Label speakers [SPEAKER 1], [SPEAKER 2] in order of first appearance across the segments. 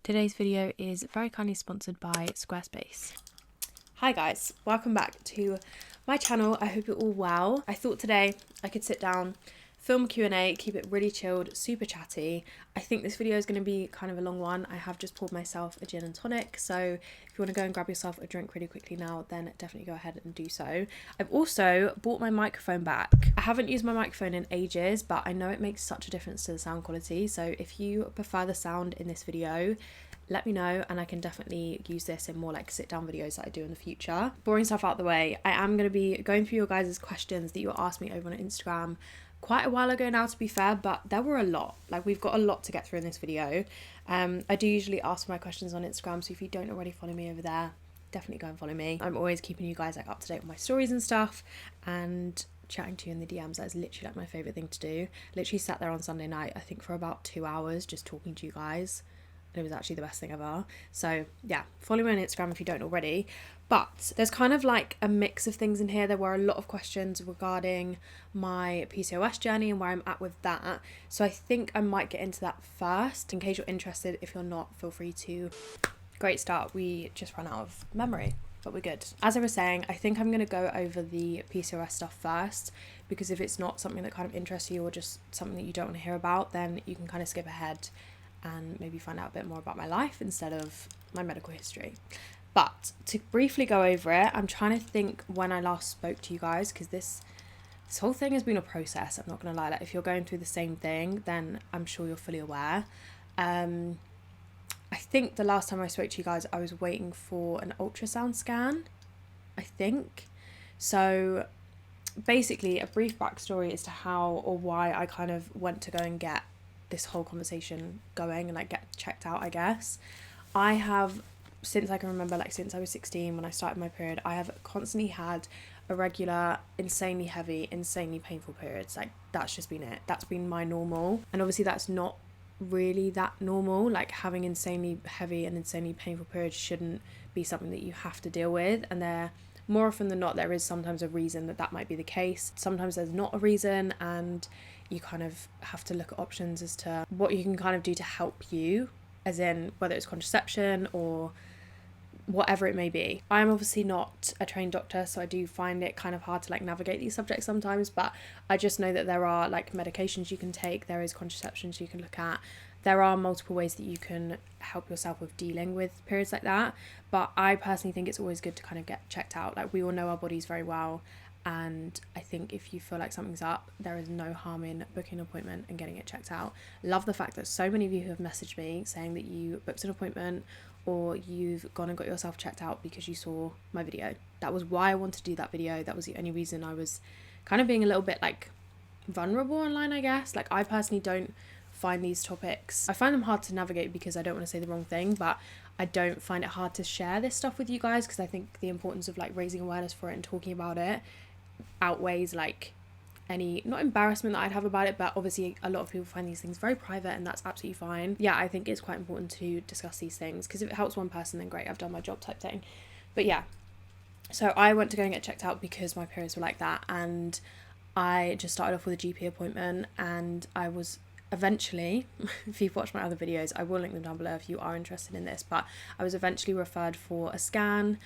[SPEAKER 1] Today's video is very kindly sponsored by Squarespace.
[SPEAKER 2] Hi guys, welcome back to my channel. I hope you're all well. I thought today I could sit down, film a Q&A, keep it really chilled, super chatty. I think this video is going to be kind of a long one. I have just poured myself a gin and tonic, so if you want to go and grab yourself a drink really quickly now, then definitely go ahead and do so. I've also bought my microphone back. I haven't used my microphone in ages, but I know it makes such a difference to the sound quality, so if you prefer the sound in this video, let me know and I can definitely use this in more like sit down videos that I do in the future. Boring stuff out the way, I am going to be going through your guys' questions that you asked me over on Instagram quite a while ago now, to be fair, but there were a lot. Like, we've got a lot to get through in this video. I do usually ask my questions on Instagram, so if you don't already follow me over there, definitely go and follow me. I'm always keeping you guys like up to date with my stories and stuff, and chatting to you in the DMs. That is literally like my favourite thing to do. Literally sat there on Sunday night, I think for about 2 hours just talking to you guys. It was actually the best thing ever. So yeah, follow me on Instagram if you don't already. But there's kind of like a mix of things in here. There were a lot of questions regarding my PCOS journey and where I'm at with that. So I think I might get into that first. In case you're interested, if you're not, feel free to. Great start. We just ran out of memory, but we're good. As I was saying, I think I'm going to go over the PCOS stuff first, because if it's not something that kind of interests you or just something that you don't want to hear about, then you can kind of skip ahead and maybe find out a bit more about my life instead of my medical history. But to briefly go over it, I'm trying to think when I last spoke to you guys, because this whole thing has been a process. I'm not going to lie. Like, if you're going through the same thing, then I'm sure you're fully aware. I think the last time I spoke to you guys, I was waiting for an ultrasound scan, I think. So basically, a brief backstory as to how or why I kind of went to go and get this whole conversation going and like get checked out, I guess. I have, since I can remember, like since I was 16 when I started my period, I have constantly had irregular, insanely heavy, insanely painful periods. Like, that's just been it. That's been my normal. And obviously that's not really that normal. Like, having insanely heavy and insanely painful periods shouldn't be something that you have to deal with, and there more often than not there is sometimes a reason that might be the case. Sometimes there's not a reason, and you kind of have to look at options as to what you can kind of do to help you, as in whether it's contraception or whatever it may be. I'm obviously not a trained doctor, so I do find it kind of hard to like navigate these subjects sometimes, but I just know that there are like medications you can take, there is contraceptions you can look at, there are multiple ways that you can help yourself with dealing with periods like that. But I personally think it's always good to kind of get checked out. Like, we all know our bodies very well, and I think if you feel like something's up, there is no harm in booking an appointment and getting it checked out. Love the fact that so many of you have messaged me saying that you booked an appointment or you've gone and got yourself checked out because you saw my video. That was why I wanted to do that video. That was the only reason. I was kind of being a little bit like vulnerable online, I guess. Like, I personally don't find these topics, I find them hard to navigate because I don't want to say the wrong thing, but I don't find it hard to share this stuff with you guys, because I think the importance of like raising awareness for it and talking about it outweighs like any, not embarrassment that I'd have about it, but obviously a lot of people find these things very private, and that's absolutely fine. Yeah, I think it's quite important to discuss these things, because if it helps one person, then great, I've done my job type thing. But yeah, so I went to go and get checked out because my periods were like that, and I just started off with a GP appointment, and I was eventually, if you've watched my other videos, I will link them down below if you are interested in this, but I was eventually referred for a scan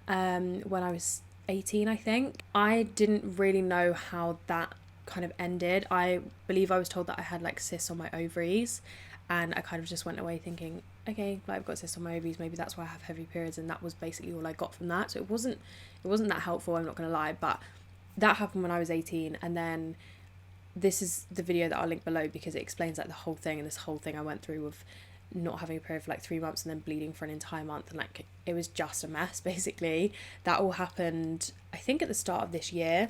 [SPEAKER 2] when I was 18, I think. I didn't really know how that kind of ended. I believe I was told that I had like cysts on my ovaries, and I kind of just went away thinking, okay, like, I've got cysts on my ovaries, maybe that's why I have heavy periods, and that was basically all I got from that. So it wasn't that helpful, I'm not gonna lie, but that happened when I was 18. And then this is the video that I'll link below, because it explains like the whole thing, and this whole thing I went through with not having a period for like 3 months and then bleeding for an entire month, and like it was just a mess basically. That all happened I think at the start of this year,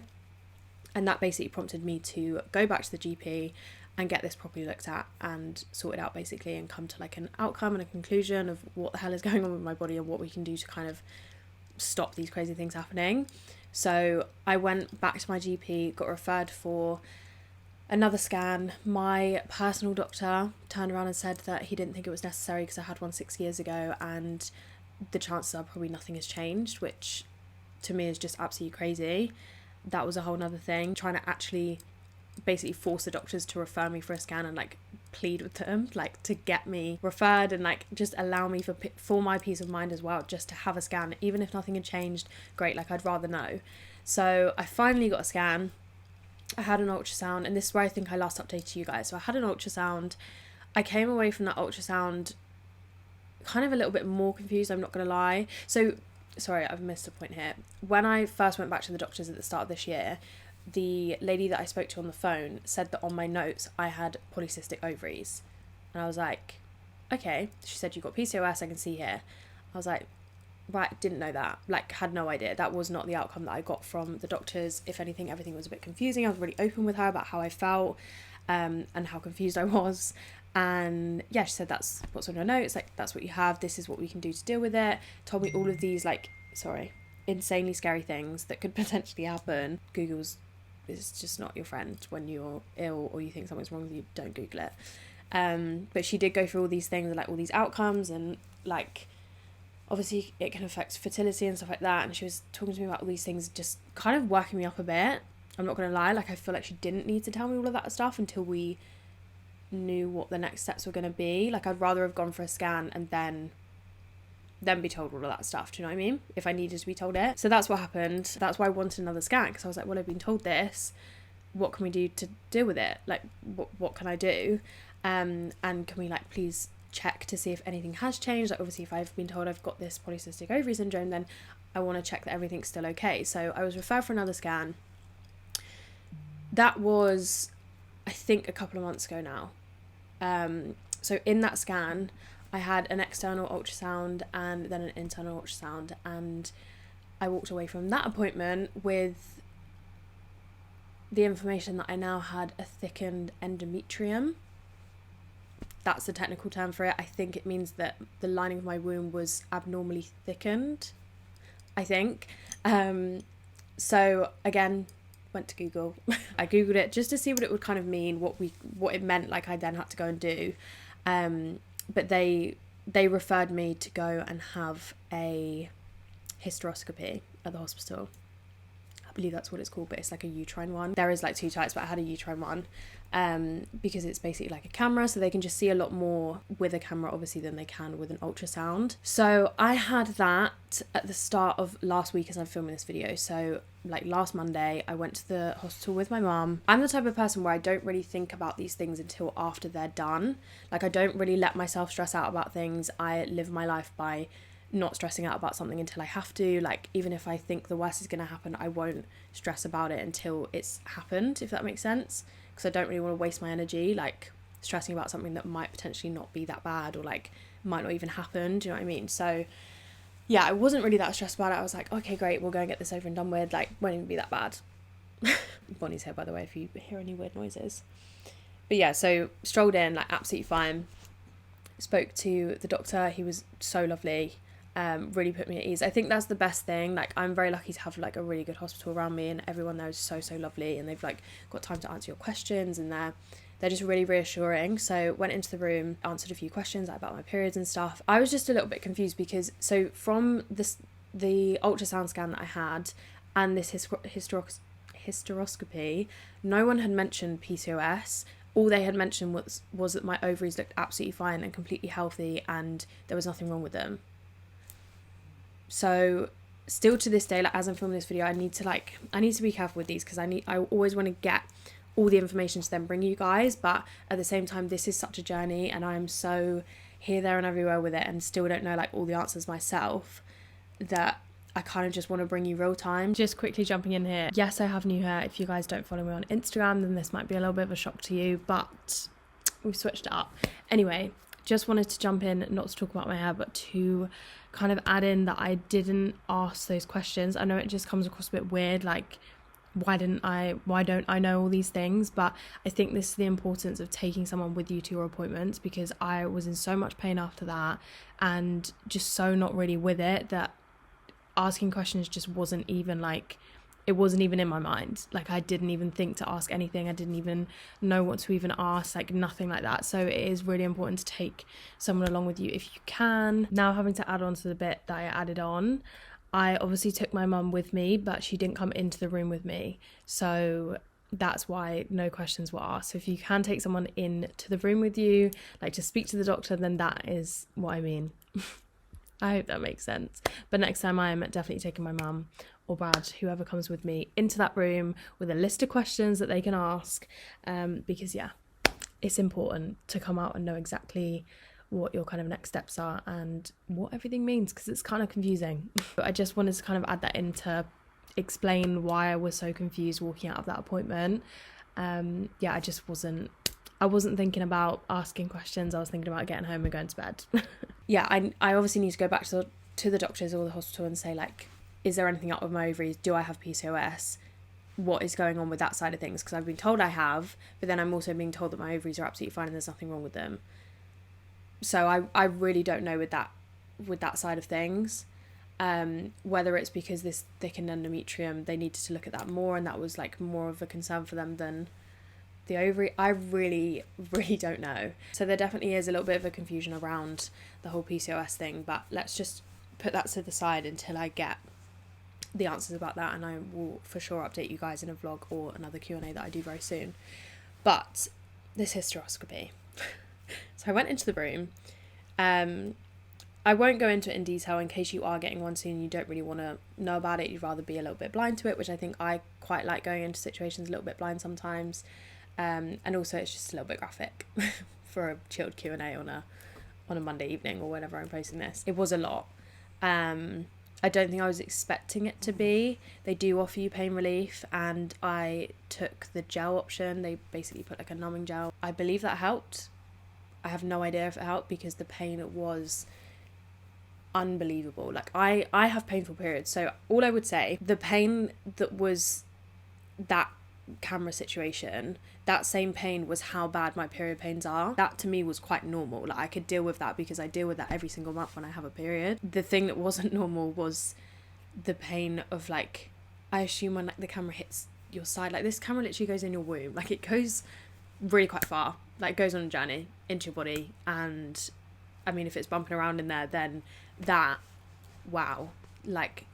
[SPEAKER 2] and that basically prompted me to go back to the GP and get this properly looked at and sorted out basically, and come to like an outcome and a conclusion of what the hell is going on with my body and what we can do to kind of stop these crazy things happening. So I went back to my GP, got referred for another scan. My personal doctor turned around and said that he didn't think it was necessary because I had one 6 years ago, and the chances are probably nothing has changed, which to me is just absolutely crazy. That was a whole nother thing, trying to actually basically force the doctors to refer me for a scan and like plead with them, like to get me referred and like just allow me for my peace of mind as well, just to have a scan, even if nothing had changed. Great, like I'd rather know. So I finally got a scan. I had an ultrasound, and this is where I think I last updated you guys. So I had an ultrasound. I came away from that ultrasound kind of a little bit more confused, I'm not gonna lie. So sorry, I've missed a point here. When I first went back to the doctors at the start of this year, the lady that I spoke to on the phone said that on my notes I had polycystic ovaries, and I was like, okay. She said, you got PCOS, I can see here. I was like, right, didn't know that, like had no idea. That was not the outcome that I got from the doctors. If anything, everything was a bit confusing. I was really open with her about how I felt and how confused I was. And yeah, she said, that's what's on your notes, like that's what you have, this is what we can do to deal with it. Told me all of these like, insanely scary things that could potentially happen. Google's is just not your friend when you're ill or you think something's wrong with you. Don't Google it. But she did go through all these things, like all these outcomes, and like obviously it can affect fertility and stuff like that. And she was talking to me about all these things, just kind of working me up a bit. I'm not gonna lie, like I feel like she didn't need to tell me all of that stuff until we knew what the next steps were going to be. Like I'd rather have gone for a scan and then be told all of that stuff, do you know what I mean, if I needed to be told it. So that's what happened. That's why I wanted another scan, because I was like, well, I've been told this, what can we do to deal with it? Like what can I do? And can we like please check to see if anything has changed? Like obviously if I've been told I've got this polycystic ovary syndrome, then I want to check that everything's still okay. So I was referred for another scan. That was, I think, a couple of months ago now. So in that scan I had an external ultrasound and then an internal ultrasound, and I walked away from that appointment with the information that I now had a thickened endometrium. That's the technical term for it. I think it means that the lining of my womb was abnormally thickened, I think. So again, went to Google. I googled it just to see what it would kind of mean, what it meant. Like I then had to go and do, but they referred me to go and have a hysteroscopy at the hospital. I believe that's what it's called, but it's like a uterine one. There is like 2 types, but I had a uterine one, because it's basically like a camera, so they can just see a lot more with a camera obviously than they can with an ultrasound. So I had that at the start of last week as I'm filming this video. So like last Monday I went to the hospital with my mum. I'm the type of person where I don't really think about these things until after they're done. Like I don't really let myself stress out about things. I live my life by not stressing out about something until I have to. Like even if I think the worst is going to happen, I won't stress about it until it's happened, if that makes sense, because I don't really want to waste my energy like stressing about something that might potentially not be that bad, or like might not even happen, do you know what I mean? So yeah, I wasn't really that stressed about it. I was like, okay, great, we'll go and get this over and done with, like won't even be that bad. Bonnie's here, by the way, if you hear any weird noises. But yeah, so strolled in, like absolutely fine. Spoke to the doctor, he was so lovely. Really put me at ease. I think that's the best thing. Like I'm very lucky to have like a really good hospital around me, and everyone there is so lovely, and they've like got time to answer your questions, and they're just really reassuring. So went into the room, answered a few questions like about my periods and stuff. I was just a little bit confused because so from the ultrasound scan that I had and this hysteroscopy, no one had mentioned PCOS. All they had mentioned was that my ovaries looked absolutely fine and completely healthy, and there was nothing wrong with them. So still to this day, like as I'm filming this video, I need to be careful with these, because I always want to get all the information to then bring you guys, but at the same time this is such a journey and I'm so here, there and everywhere with it, and still don't know like all the answers myself, that I kind of just want to bring you real time. Just quickly jumping in here, yes, I have new hair. If you guys don't follow me on Instagram, then this might be a little bit of a shock to you, but we've switched it up. Anyway, just wanted to jump in, not to talk about my hair, but to kind of add in that I didn't ask those questions. I know it just comes across a bit weird, like why don't I know all these things? But I think this is the importance of taking someone with you to your appointments, because I was in so much pain after that and just so not really with it, that asking questions just wasn't even in my mind. Like I didn't even think to ask anything. I didn't even know what to even ask, like nothing like that. So it is really important to take someone along with you if you can. Now, having to add on to the bit that I added on, I obviously took my mum with me, but she didn't come into the room with me. So
[SPEAKER 1] that's why no questions were asked. So if you can take someone in to the room with you, like to speak to the doctor, then that is what I mean. I hope that makes sense. But next time I am definitely taking my mum or Brad, whoever comes with me, into that room with a list of questions that they can ask, because yeah, it's important to come out and know exactly what your kind of next steps are and what everything means, because it's kind of confusing. But I just wanted to kind of add that in to explain why I was so confused walking out of that appointment. Yeah, I wasn't thinking about asking questions. I was thinking about getting home and going to bed. Yeah, I obviously need to go back to the doctors or the hospital and say, like, is there anything up with my ovaries? Do I have PCOS? What is going on with that side of things? Because I've been told I have, but then I'm also being told that my ovaries are absolutely fine and there's nothing wrong with them. So I really don't know with that side of things. Whether it's because this thickened endometrium, they needed to look at that more, and that was like more of a concern for them than the ovary. I really don't know. So there definitely is a little bit of a confusion around the whole PCOS thing, but let's just put that to the side until I get the answers about that, and I will for sure update you guys in a vlog or another Q&A that I do very soon. But this hysteroscopy. So I went into the room. I won't go into it in detail in case you are getting one soon and you don't really want to know about it. You'd rather be a little bit blind to it, which I think I quite like, going into situations a little bit blind sometimes. And also it's just a little bit graphic for a chilled Q&A on a Monday evening or whenever I'm posting this. It was a lot. I don't think I was expecting it to be. They do offer you pain relief, and I took the gel option. They basically put like a numbing gel. I believe that helped. I have no idea if it helped, because the pain was unbelievable. Like I have painful periods, so all I would say, the pain that was that camera situation, that same pain was how bad my period pains are. That to me was quite normal. Like I could deal with that because I deal with that every single month when I have a period. The thing that wasn't normal was the pain of, like, I assume when like the camera hits your side, like this camera literally goes in your womb, like it goes really quite far, like goes on a journey into your body, and I mean if it's bumping around in there, then that, wow, like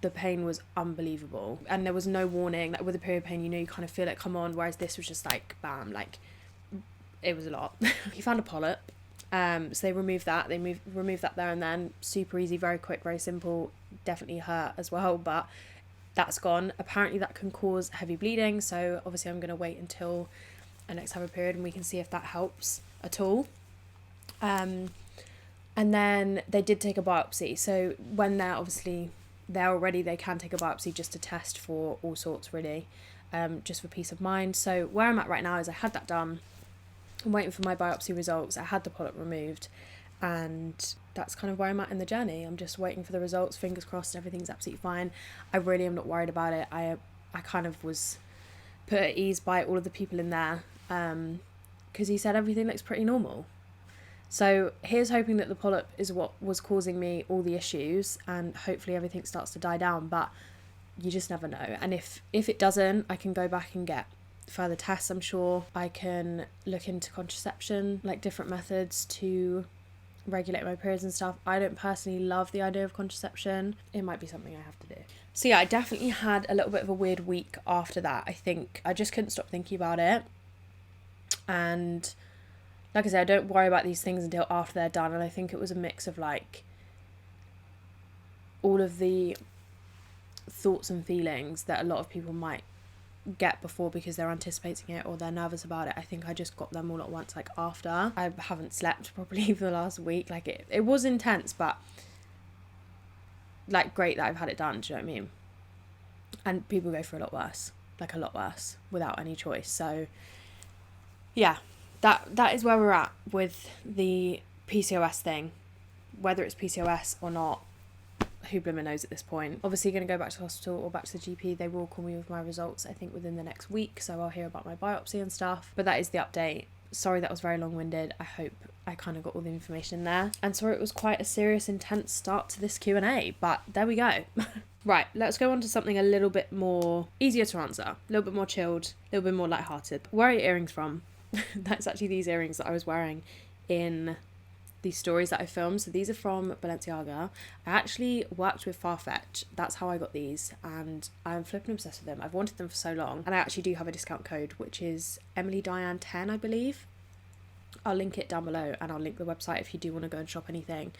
[SPEAKER 1] the pain was unbelievable, and there was no warning. Like with a period pain, you kind of feel it come on, whereas this was just like bam, like it was a lot. He found a polyp, so they removed that. Removed that there and then. Super easy, very quick, very simple. Definitely hurt as well, but that's gone. Apparently that can cause heavy bleeding, so obviously I'm going to wait until I next have a period and we can see if that helps at all. And then they did take a biopsy, so when they're obviously there already, they can take a biopsy just to test for all sorts, really, just for peace of mind. So where I'm at right now is I had that done. I'm waiting for my biopsy results. I had the polyp removed, and that's kind of where I'm at in the journey. I'm just waiting for the results, fingers crossed everything's absolutely fine. I really am not worried about it. I kind of was put at ease by all of the people in there, because he said everything looks pretty normal. So here's hoping that the polyp is what was causing me all the issues, and hopefully everything starts to die down, but you just never know. And if it doesn't, I can go back and get further tests, I'm sure. I can look into contraception, like different methods to regulate my periods and stuff. I don't personally love the idea of contraception. It might be something I have to do. So yeah, I definitely had a little bit of a weird week after that. I think I just couldn't stop thinking about it. And like I said, I don't worry about these things until after they're done. And I think it was a mix of like all of the thoughts and feelings that a lot of people might get before because they're anticipating it or they're nervous about it. I think I just got them all at once, like after. I haven't slept properly for the last week. Like it was intense, but like great that I've had it done. Do you know what I mean? And people go through a lot worse, without any choice. So yeah. That is where we're at with the PCOS thing. Whether it's PCOS or not, who blimmin' knows at this point. Obviously going to go back to the hospital or back to the GP. They will call me with my results, I think, within the next week, so I'll hear about my biopsy and stuff. But that is the update. Sorry that was very long-winded. I hope I kind of got all the information in there. And sorry it was quite a serious, intense start to this Q&A, but there we go. Right, let's go on to something a little bit more easier to answer, a little bit more chilled, a little bit more lighthearted. Where are your earrings from? That's actually these earrings that I was wearing in these stories that I filmed. So these are from Balenciaga. I actually worked with Farfetch. That's how I got these, and I'm flipping obsessed with them. I've wanted them for so long, and I actually do have a discount code, which is EmilyDiane10, I believe. I'll link it down below, and I'll link the website if you do want to go and shop anything.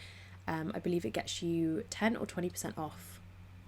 [SPEAKER 1] I believe it gets you 10 or 20% off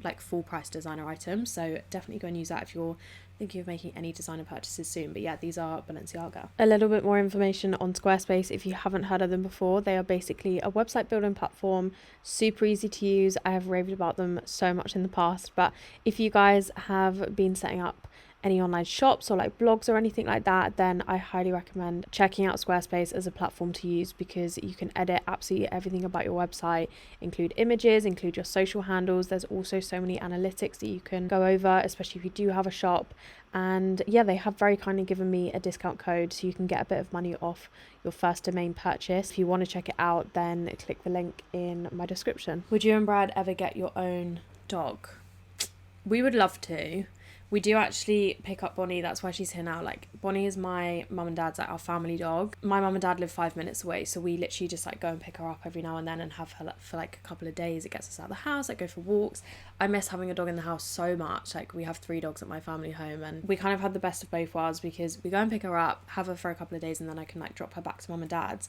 [SPEAKER 1] like full price designer items, so definitely go and use that if you're thinking of making any designer purchases soon. But yeah, these are Balenciaga. A little bit more information on Squarespace if you haven't heard of them before. They are basically a website building platform, super easy to use. I have raved about them so much in the past, but if you guys have been setting up any online shops or like blogs or anything like that, then I highly recommend checking out Squarespace as a platform to use, because you can edit absolutely everything about your website, include images, include your social handles. There's also so many analytics that you can go over, especially if you do have a shop. And yeah, they have very kindly given me a discount code, so you can get a bit of money off your first domain purchase. If you want to check it out, then click the link in my description. Would you and Brad ever get your own dog? We would love to. We do actually pick up Bonnie. That's why she's here now. Like, Bonnie is my mum and dad's, like, our family dog. My mum and dad live 5 minutes away, so we literally just like go and pick her up every now and then and have her for like a couple of days. It gets us out of the house, like go for walks. I miss having a dog in the house so much. Like, we have 3 dogs at my family home, and we kind of had the best of both worlds, because we go and pick her up, have her for a couple of days, and then I can like drop her back to mum and dad's.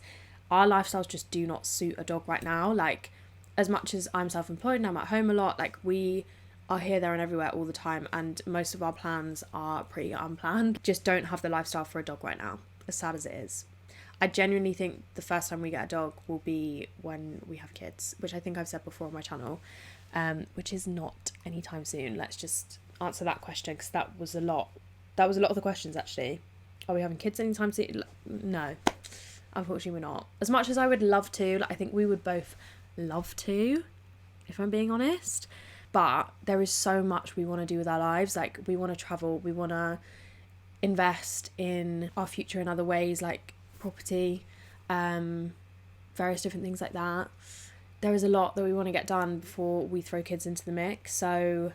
[SPEAKER 1] Our lifestyles just do not suit a dog right now. Like, as much as I'm self-employed and I'm at home a lot, like, we are here, there and everywhere all the time, and most of our plans are pretty unplanned. Just don't have the lifestyle for a dog right now, as sad as it is. I genuinely think the first time we get a dog will be when we have kids, which I think I've said before on my channel, which is not anytime soon. Let's just answer that question, because that was a lot of the questions actually. Are we having kids anytime soon? No, unfortunately we're not. As much as I would love to, like, I think we would both love to, if I'm being honest. But there is so much we want to do with our lives. Like, we want to travel, we want to invest in our future in other ways, like property, various different things like that. There is a lot that we want to get done before we throw kids into the mix. So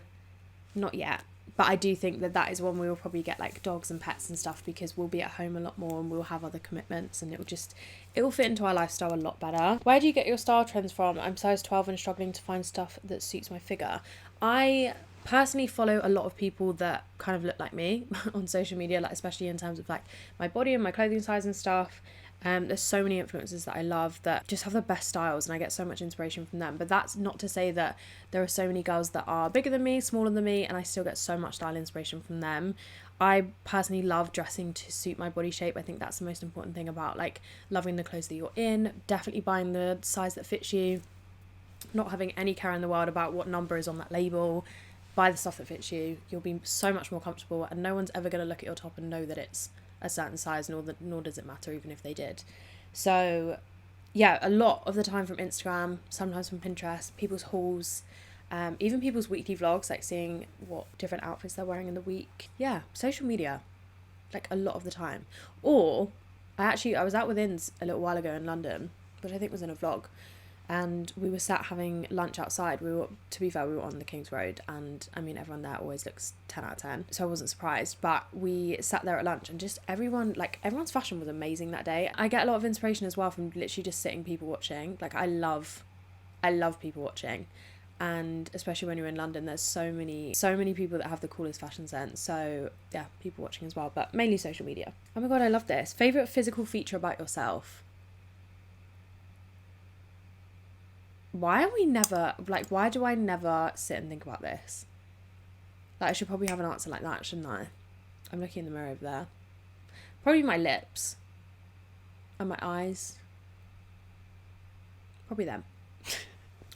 [SPEAKER 1] not yet. But I do think that is when we will probably get like dogs and pets and stuff, because we'll be at home a lot more and we'll have other commitments, and it will fit into our lifestyle a lot better. Where do you get your style trends from? I'm size 12 and struggling to find stuff that suits my figure. I personally follow a lot of people that kind of look like me on social media, like especially in terms of like my body and my clothing size and stuff. There's so many influencers that I love that just have the best styles, and I get so much inspiration from them. But that's not to say that there are so many girls that are bigger than me, smaller than me, and I still get so much style inspiration from them. I personally love dressing to suit my body shape. I think that's the most important thing about like loving the clothes that you're in. Definitely buying the size that fits you, not having any care in the world about what number is on that label. Buy the stuff that fits you. You'll be so much more comfortable, and no one's ever going to look at your top and know that it's a certain size, nor does it matter even if they did. So yeah, a lot of the time from Instagram, sometimes from Pinterest, people's hauls, even people's weekly vlogs, like seeing what different outfits they're wearing in the week. Yeah, social media, like a lot of the time. Or I was out with Ins a little while ago in London, which I think was in a vlog, and we were sat having lunch outside. To be fair, we were on the King's Road, and I mean, everyone there always looks 10 out of 10, so I wasn't surprised. But we sat there at lunch, and just everyone's fashion was amazing that day. I get a lot of inspiration as well from literally just sitting people watching. Like, I love people watching, and especially when you're in London, there's so many people that have the coolest fashion sense. So yeah, people watching as well, but mainly social media. Oh my god, I love this. Favorite physical feature about yourself? Why do I never sit and think about this? Like, I should probably have an answer like that, shouldn't I? I'm looking in the mirror over there. Probably my lips. And my eyes. Probably them.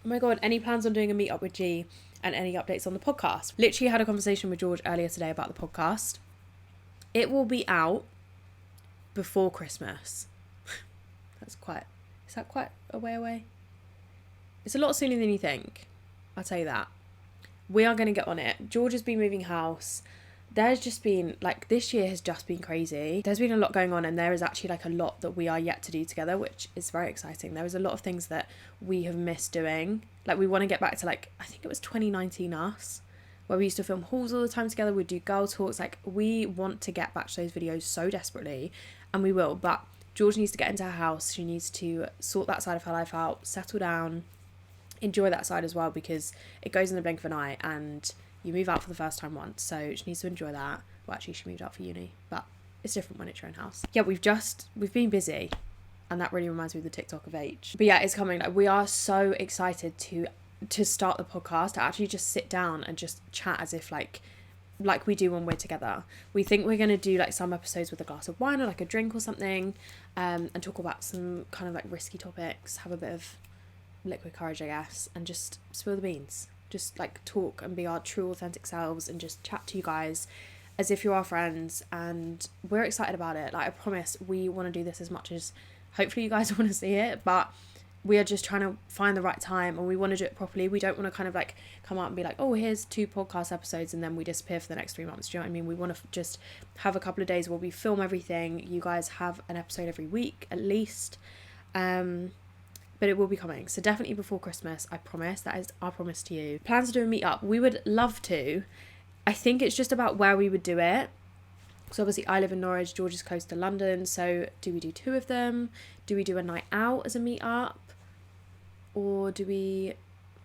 [SPEAKER 1] Oh my god, any plans on doing a meetup with G, and any updates on the podcast? Literally had a conversation with George earlier today about the podcast. It will be out before Christmas. Is that quite a way away? It's a lot sooner than you think. I'll tell you that. We are going to get on it. George has been moving house. There's just been, like, this year has just been crazy. There's been a lot going on, and there is actually, like, a lot that we are yet to do together, which is very exciting. There is a lot of things that we have missed doing. Like, we want to get back to, like, I think it was 2019 us, where we used to film hauls all the time together. We'd do girl talks. Like, we want to get back to those videos so desperately, and we will. But George needs to get into her house. She needs to sort that side of her life out, settle down, enjoy that side as well, because it goes in the blink of an eye and you move out for the first time once. So she needs to enjoy that. Well, actually, she moved out for uni, but it's different when it's your own house. Yeah, we've been busy, and that really reminds me of the TikTok of H. But yeah, it's coming. Like, we are so excited to start the podcast, to actually just sit down and just chat as if like we do when we're together. We think we're going to do like some episodes with a glass of wine or like a drink or something, and talk about some kind of like risky topics, have a bit of liquid courage, I guess, and just spill the beans, just like talk and be our true authentic selves and just chat to you guys as if you're our friends. And we're excited about it. Like, I promise we want to do this as much as hopefully you guys want to see it, but we are just trying to find the right time, and we want to do it properly. We don't want to kind of like come out and be like, oh, here's 2 podcast episodes and then we disappear for the next 3 months. Do you know what I mean? We want to just have a couple of days where we film everything. You guys have an episode every week at least, but it will be coming. So definitely before Christmas, I promise. That is our promise to you. Plans to do a meetup. We would love to. I think it's just about where we would do it. So obviously I live in Norwich, George is close to London. So do we do 2 of them? Do we do a night out as a meetup? Or do we,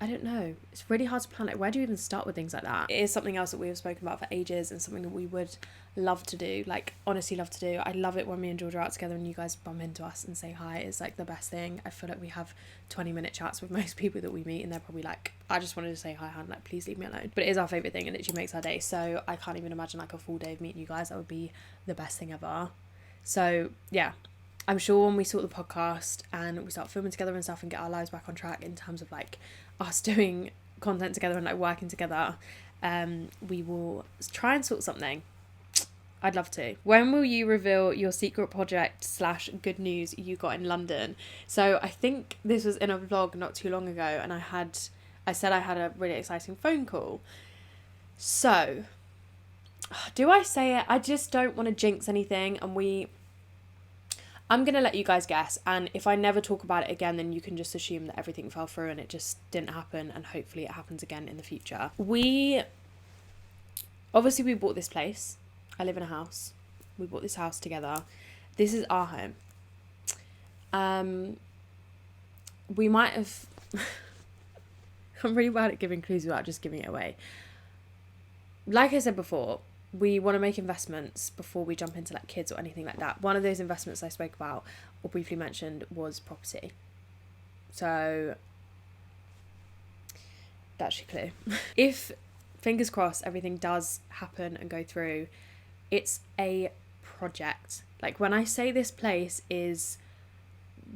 [SPEAKER 1] I don't know. It's really hard to plan. Like, where do you even start with things like that? It is something else that we have spoken about for ages, and something that we would love to do. Like, honestly love to do. I love it when me and George are out together and you guys bump into us and say hi. It's like the best thing. I feel like we have 20-minute chats with most people that we meet, and they're probably like, I just wanted to say hi, hon, like, please leave me alone. But it is our favourite thing, and it literally makes our day. So I can't even imagine like a full day of meeting you guys. That would be the best thing ever. So yeah, I'm sure when we sort the podcast and we start filming together and stuff and get our lives back on track in terms of like us doing content together and like working together, we will try and sort something. I'd love to. When will you reveal your secret project / good news you got in London? So I think this was in a vlog not too long ago, and I said I had a really exciting phone call. So do I say it? I just don't want to jinx anything, and I'm going to let you guys guess, and if I never talk about it again, then you can just assume that everything fell through and it just didn't happen, and hopefully it happens again in the future. We bought this place. I live in a house. We bought this house together. This is our home. We might have... I'm really bad at giving clues without just giving it away. Like I said before, we want to make investments before we jump into like kids or anything like that. One of those investments I spoke about or briefly mentioned was property. So that's your clue. If, fingers crossed, everything does happen and go through, it's a project. Like, when I say this place is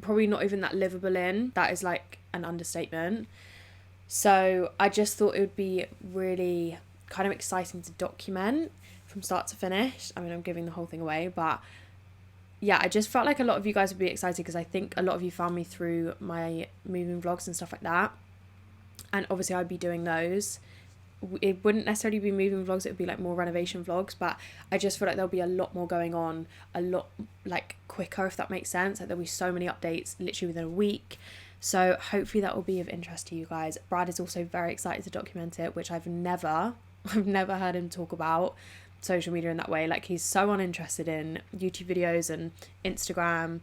[SPEAKER 1] probably not even that livable in, that is like an understatement. So I just thought it would be really kind of exciting to document from start to finish. I mean, I'm giving the whole thing away, but yeah, I just felt like a lot of you guys would be excited because I think a lot of you found me through my moving vlogs and stuff like that, and obviously I'd be doing those. It wouldn't necessarily be moving vlogs, it would be like more renovation vlogs, but I just feel like there'll be a lot more going on, a lot like quicker, if that makes sense. Like, there'll be so many updates literally within a week. So hopefully that will be of interest to you guys. Brad is also very excited to document it, which I've never heard him talk about social media in that way. Like, he's so uninterested in YouTube videos and Instagram.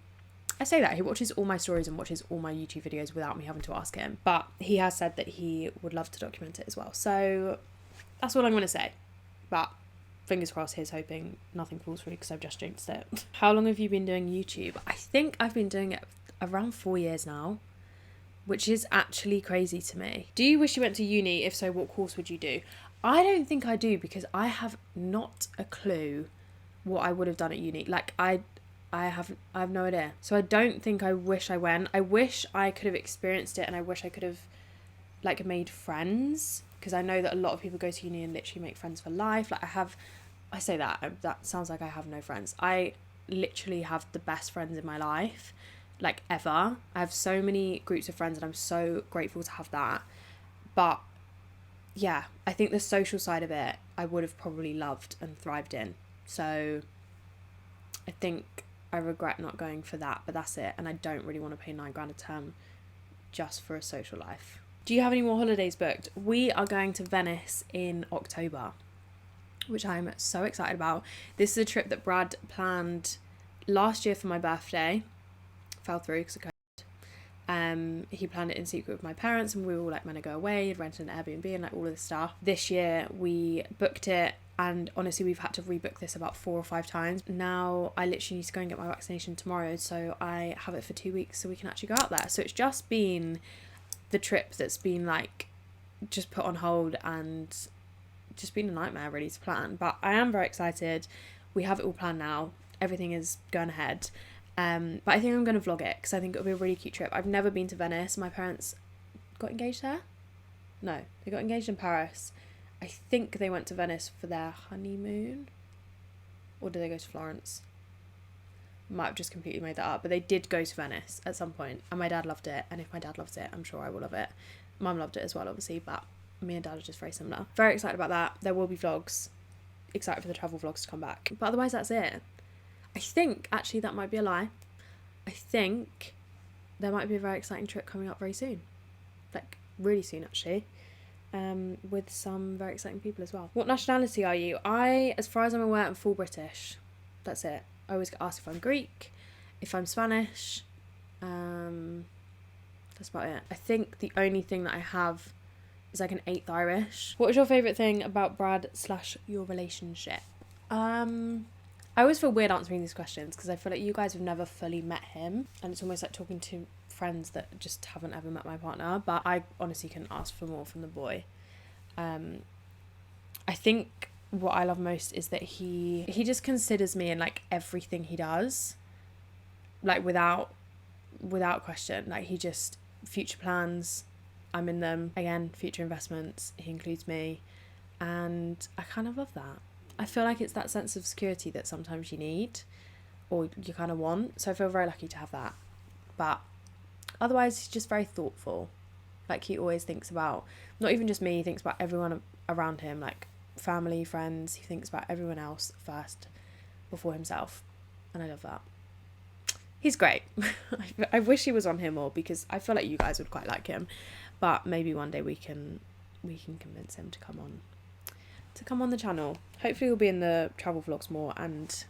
[SPEAKER 1] I say that, he watches all my stories and watches all my YouTube videos without me having to ask him, but he has said that he would love to document it as well. So that's all I'm going to say, but fingers crossed, here's hoping nothing falls through because I've just jinxed it. How long have you been doing YouTube? I think I've been doing it around 4 years now, which is actually crazy to me. Do you wish you went to uni? If so, what course would you do? I don't think I do, because I have not a clue what I would have done at uni. Like, I have no idea. So I don't think I wish I went. I wish I could have experienced it, and I wish I could have like made friends, because I know that a lot of people go to uni and literally make friends for life. Like, I say that sounds like I have no friends. I literally have the best friends in my life, like, ever. I have so many groups of friends, and I'm so grateful to have that. But yeah, I think the social side of it I would have probably loved and thrived in. So I think I regret not going for that, but that's it. And I don't really want to pay £9,000 a term just for a social life. Do you have any more holidays booked? We are going to Venice in October, which I'm so excited about. This is a trip that Brad planned last year for my birthday, fell through because of COVID. He planned it in secret with my parents, and we were all like meant to go away, rented an Airbnb and like all of this stuff. This year we booked it, and honestly we've had to rebook this about 4 or 5 times. Now I literally need to go and get my vaccination tomorrow, so I have it for 2 weeks so we can actually go out there. So it's just been the trip that's been like just put on hold and just been a nightmare really to plan. But I am very excited. We have it all planned now. Everything is going ahead. But I think I'm going to vlog it because I think it'll be a really cute trip. I've never been to Venice. My parents got engaged there? No, they got engaged in Paris. I think they went to Venice for their honeymoon. Or did they go to Florence? Might have just completely made that up. But they did go to Venice at some point. And my dad loved it. And if my dad loves it, I'm sure I will love it. Mum loved it as well, obviously. But me and dad are just very similar. Very excited about that. There will be vlogs. Excited for the travel vlogs to come back. But otherwise, that's it. I think, actually, that might be a lie. I think there might be a very exciting trip coming up very soon. Like, really soon, actually. With some very exciting people as well. What nationality are you? As far as I'm aware, I'm full British. That's it. I always get asked if I'm Greek, if I'm Spanish. That's about it. I think the only thing that I have is like an 8th Irish. What was your favourite thing about Brad / your relationship? I always feel weird answering these questions because I feel like you guys have never fully met him, and it's almost like talking to friends that just haven't ever met my partner. But I honestly couldn't ask for more from the boy. I think what I love most is that he just considers me in like everything he does, like without question. Like he just future plans, I'm in them. Again, future investments, he includes me, and I kind of love that. I feel like it's that sense of security that sometimes you need or you kind of want. So I feel very lucky to have that. But otherwise, he's just very thoughtful. Like he always thinks about, not even just me, he thinks about everyone around him, like family, friends. He thinks about everyone else first before himself. And I love that. He's great. I wish he was on here more because I feel like you guys would quite like him. But maybe one day we can convince him to come on the channel. Hopefully he'll be in the travel vlogs more and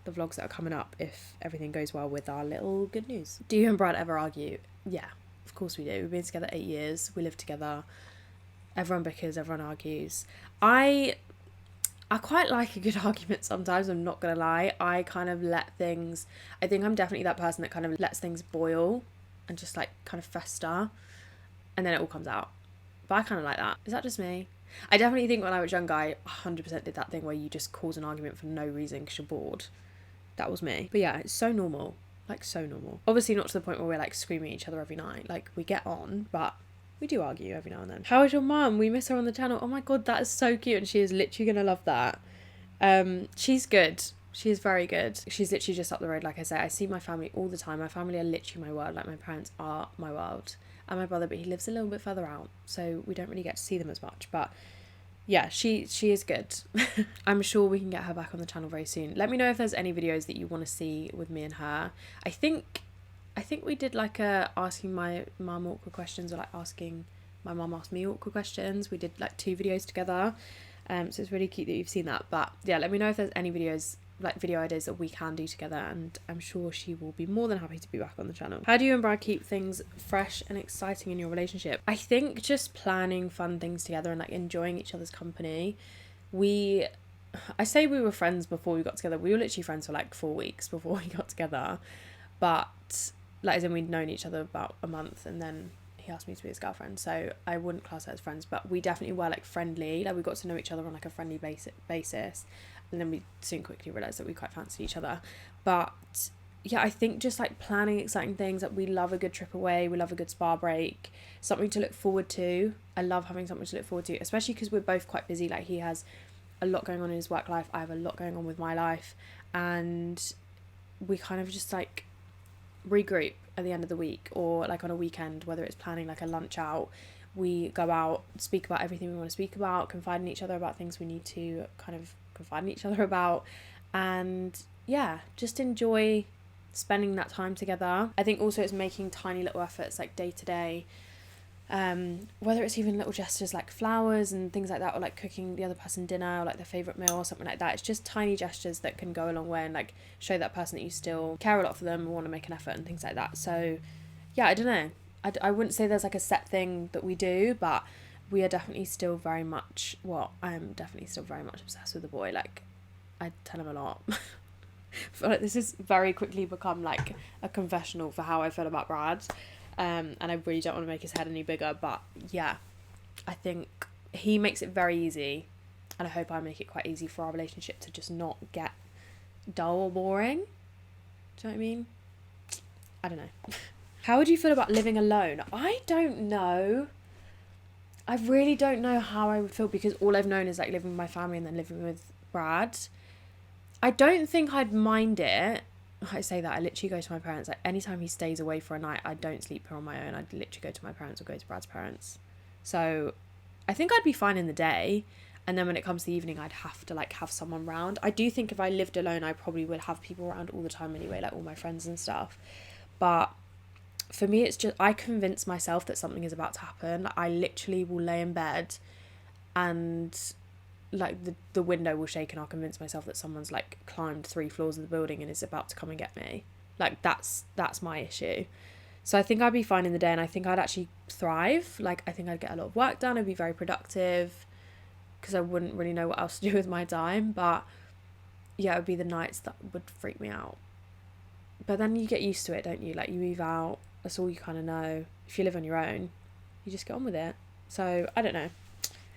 [SPEAKER 1] the vlogs that are coming up if everything goes well with our little good news. Do you and Brad ever argue? Yeah, of course we do. We've been together 8 years. We live together. Everyone bickers, everyone argues. I quite like a good argument sometimes, I'm not gonna lie. I kind of let things, I think I'm definitely that person that kind of lets things boil and just like kind of fester and then it all comes out. But I kind of like that. Is that just me? I definitely think when I was younger, I 100% did that thing where you just cause an argument for no reason because you're bored. That was me. But yeah, it's so normal. Like so normal. Obviously not to the point where we're like screaming at each other every night. Like we get on, but we do argue every now and then. How is your mum? We miss her on the channel. Oh my god, that is so cute, and she is literally gonna love that. She's good. She is very good. She's literally just up the road. Like I say, I see my family all the time. My family are literally my world. Like my parents are my world, and my brother, but he lives a little bit further out, so we don't really get to see them as much. But yeah, she is good. I'm sure we can get her back on the channel very soon. Let me know if there's any videos that you want to see with me and her. I think we did like a asking my mum awkward questions, or like asking my mum asked me awkward questions. We did like 2 videos together. So it's really cute that you've seen that. But yeah, let me know if there's any videos, like video ideas that we can do together, and I'm sure she will be more than happy to be back on the channel. How do you and Brad keep things fresh and exciting in your relationship? I think just planning fun things together and like enjoying each other's company. I say we were friends before we got together. We were literally friends for like 4 weeks before we got together, but like as in we'd known each other about a month, and then he asked me to be his girlfriend, so I wouldn't class that as friends, but we definitely were like friendly. Like we got to know each other on like a friendly basis, and then we soon quickly realised that we quite fancied each other. But yeah, I think just like planning exciting things. Like we love a good trip away, we love a good spa break, something to look forward to. I love having something to look forward to, especially because we're both quite busy. Like he has a lot going on in his work life, I have a lot going on with my life, and we kind of just like regroup at the end of the week, or like on a weekend, whether it's planning like a lunch out, we go out, speak about everything we want to speak about, confide in each other about things we need to kind of confide in each other about, and yeah, just enjoy spending that time together. I think also it's making tiny little efforts like day to day Whether it's even little gestures like flowers and things like that, or like cooking the other person dinner or like their favourite meal or something like that. It's just tiny gestures that can go a long way and like show that person that you still care a lot for them and want to make an effort and things like that. So yeah, I don't know. I wouldn't say there's like a set thing that we do, but we are definitely still very much, I'm definitely still very much obsessed with the boy. Like, I tell him a lot. I feel like this has very quickly become like a confessional for how I feel about Brad. And I really don't want to make his head any bigger, but yeah, I think he makes it very easy, and I hope I make it quite easy for our relationship to just not get dull or boring. Do you know what I mean? I don't know. How would you feel about living alone? I don't know. I really don't know how I would feel, because all I've known is like living with my family and then living with Brad. I don't think I'd mind it. I say that, I literally go to my parents. Like, anytime he stays away for a night, I don't sleep here on my own. I'd literally go to my parents or go to Brad's parents. So I think I'd be fine in the day. And then when it comes to the evening, I'd have to like have someone round. I do think if I lived alone, I probably would have people around all the time anyway, like all my friends and stuff. But for me, it's just, I convince myself that something is about to happen. Like, I literally will lay in bed and like the window will shake and I'll convince myself that someone's like climbed 3 floors of the building and is about to come and get me. Like, that's my issue. So I think I'd be fine in the day, and I think I'd actually thrive. Like, I think I'd get a lot of work done. I'd be very productive because I wouldn't really know what else to do with my time. But yeah, it would be the nights that would freak me out. But then you get used to it, don't you? Like, you move out, that's all you kind of know. If you live on your own, you just get on with it. So I don't know.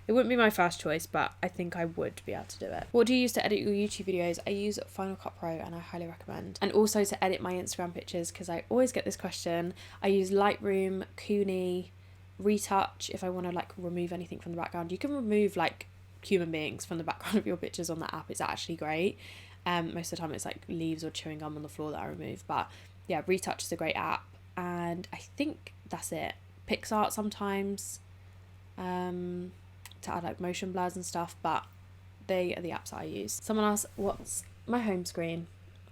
[SPEAKER 1] It wouldn't be my first choice, but I think I would be able to do it. What do you use to edit your YouTube videos? I use Final Cut Pro, and I highly recommend. And also to edit my Instagram pictures, because I always get this question. I use Lightroom, Kuni, Retouch if I want to like remove anything from the background. You can remove like human beings from the background of your pictures on that app. It's actually great. Most of the time it's like leaves or chewing gum on the floor that I remove. But yeah, Retouch is a great app. And I think that's it. PixArt sometimes. To add like motion blurs and stuff, but they are the apps that I use. Someone asked what's my home screen.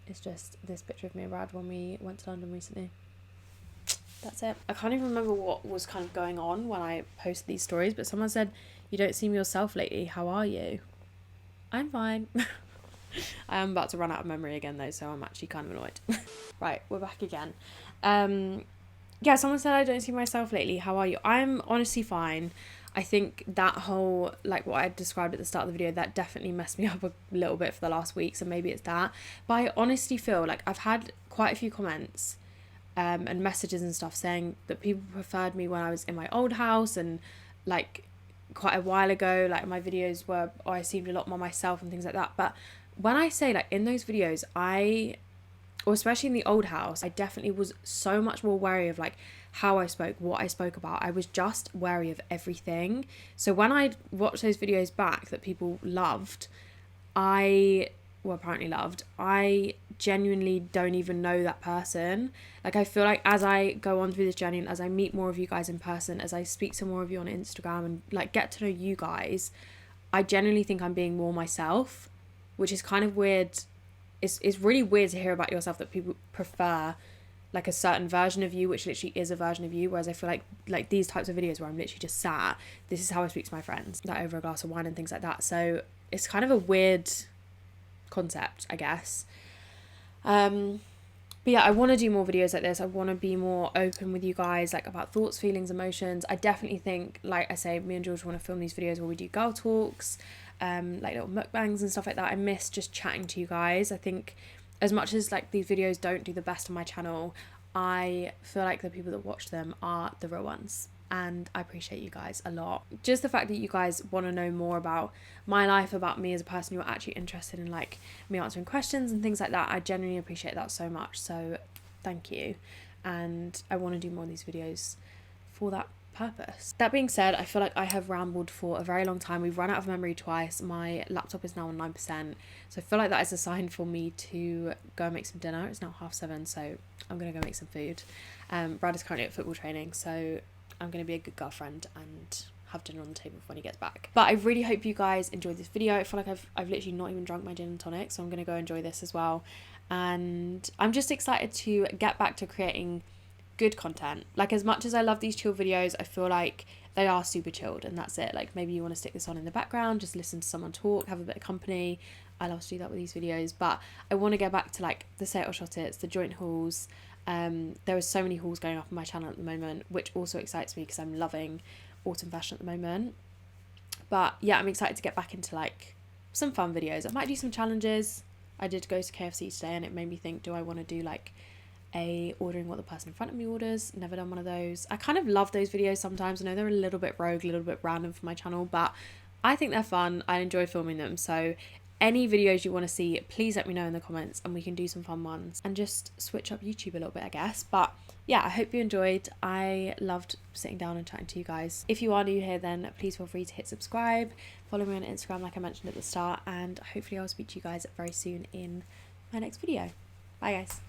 [SPEAKER 1] It's just this picture of me and Brad when we went to London recently. That's it. I can't even remember what was kind of going on when I posted these stories, but someone said, "You don't seem yourself lately, how are you?" I'm fine. I am about to run out of memory again though, so I'm actually kind of annoyed. Right, we're back again. Yeah, someone said, "I don't see myself lately, how are you?" I'm honestly fine. I think that whole, like what I described at the start of the video, that definitely messed me up a little bit for the last week, so maybe it's that. But I honestly feel like I've had quite a few comments and messages and stuff saying that people preferred me when I was in my old house, and like quite a while ago, like my videos were, I seemed a lot more myself and things like that. But when I say like in those videos, or especially in the old house, I definitely was so much more wary of like how I spoke, what I spoke about. I was just wary of everything. So when I watched those videos back that people loved, apparently loved, I genuinely don't even know that person. Like, I feel like as I go on through this journey and as I meet more of you guys in person, as I speak to more of you on Instagram and like get to know you guys, I genuinely think I'm being more myself, which is kind of weird. It's really weird to hear about yourself that people prefer like a certain version of you, which literally is a version of you, whereas I feel like these types of videos where I'm literally just sat, this is how I speak to my friends, like over a glass of wine and things like that. So it's kind of a weird concept, I guess. But yeah, I want to do more videos like this. I want to be more open with you guys, like about thoughts, feelings, emotions. I definitely think, like I say, me and George want to film these videos where we do girl talks, like little mukbangs and stuff like that. I miss just chatting to you guys. I think as much as like these videos don't do the best on my channel, I feel like the people that watch them are the real ones, and I appreciate you guys a lot. Just the fact that you guys want to know more about my life, about me as a person, you're actually interested in like me answering questions and things like that, I genuinely appreciate that so much. So thank you, and I want to do more of these videos for that purpose. That being said, I feel like I have rambled for a very long time. We've run out of memory twice. My laptop is now on 9%, so I feel like that is a sign for me to go and make some dinner. It's now 7:30, so I'm gonna go make some food. Brad is currently at football training, so I'm gonna be a good girlfriend and have dinner on the table when he gets back. But I really hope you guys enjoyed this video. I feel like I've literally not even drunk my gin and tonic, so I'm gonna go enjoy this as well. And I'm just excited to get back to creating good content. Like, as much as I love these chill videos, I feel like they are super chilled, and that's it. Like, maybe you want to stick this on in the background, just listen to someone talk, have a bit of company. I love to do that with these videos, but I want to get back to like the set or shot it's, the joint hauls. There are so many hauls going up on my channel at the moment, which also excites me because I'm loving autumn fashion at the moment. But yeah, I'm excited to get back into like some fun videos. I might do some challenges. I did go to KFC today and it made me think, do I want to do like a ordering what the person in front of me orders? Never done one of those. I kind of love those videos sometimes. I know they're a little bit rogue, a little bit random for my channel, but I think they're fun. I enjoy filming them. So any videos you want to see, please let me know in the comments and we can do some fun ones and just switch up YouTube a little bit, I guess. But yeah, I hope you enjoyed. I loved sitting down and chatting to you guys. If you are new here, then please feel free to hit subscribe, follow me on Instagram like I mentioned at the start, and hopefully I'll speak to you guys very soon in my next video. Bye guys.